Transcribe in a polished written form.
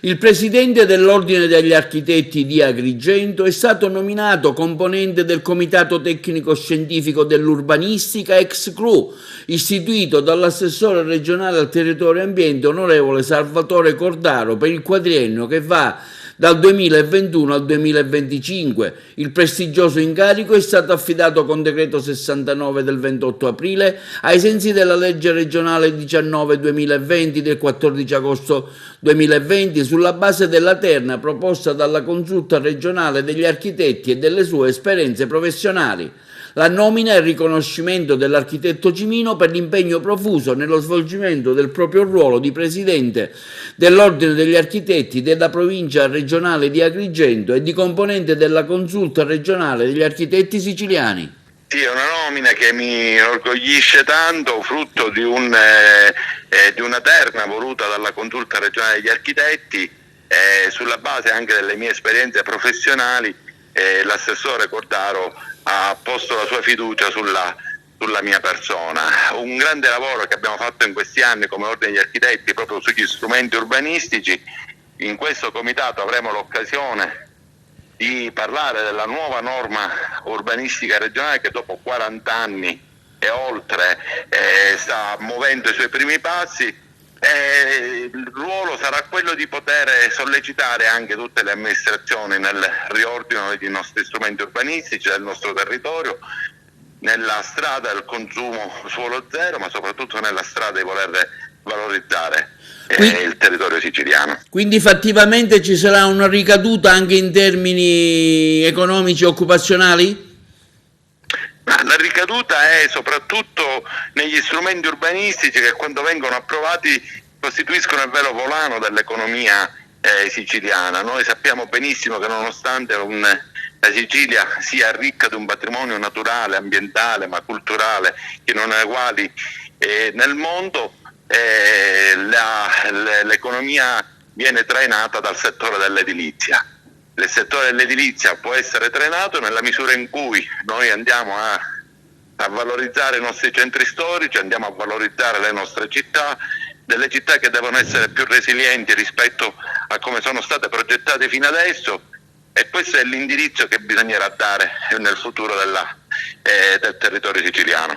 Il presidente dell'Ordine degli Architetti di Agrigento è stato nominato componente del Comitato Tecnico Scientifico dell'Urbanistica ex CRU, istituito dall'assessore regionale al territorio e ambiente onorevole Salvatore Cordaro per il quadriennio che va dal 2021 al 2025. Il prestigioso incarico è stato affidato con decreto 69 del 28 aprile ai sensi della legge regionale 19/2020 del 14 agosto 2020 sulla base della terna proposta dalla Consulta regionale degli architetti e delle sue esperienze professionali. La nomina è il riconoscimento dell'architetto Cimino per l'impegno profuso nello svolgimento del proprio ruolo di presidente dell'Ordine degli Architetti della provincia regionale di Agrigento e di componente della Consulta regionale degli architetti siciliani. Sì, è una nomina che mi orgoglisce tanto, frutto di una terna voluta dalla Consulta regionale degli architetti, sulla base anche delle mie esperienze professionali. L'assessore Cordaro ha posto la sua fiducia sulla mia persona. Un grande lavoro che abbiamo fatto in questi anni come Ordine degli Architetti proprio sugli strumenti urbanistici. In questo comitato avremo l'occasione di parlare della nuova norma urbanistica regionale che dopo 40 anni e oltre sta muovendo i suoi primi passi. Il ruolo sarà quello di poter sollecitare anche tutte le amministrazioni nel riordino dei nostri strumenti urbanistici, del nostro territorio, nella strada del consumo suolo zero, ma soprattutto nella strada di voler valorizzare il territorio siciliano. Quindi fattivamente ci sarà una ricaduta anche in termini economici e occupazionali? La ricaduta è soprattutto negli strumenti urbanistici che quando vengono approvati costituiscono il vero volano dell'economia siciliana. Noi sappiamo benissimo che nonostante la Sicilia sia ricca di un patrimonio naturale, ambientale, ma culturale che non è uguali nel mondo, l'economia viene trainata dal settore dell'edilizia. Il settore dell'edilizia può essere trainato nella misura in cui noi andiamo a valorizzare i nostri centri storici, andiamo a valorizzare le nostre città, delle città che devono essere più resilienti rispetto a come sono state progettate fino adesso, e questo è l'indirizzo che bisognerà dare nel futuro del territorio siciliano.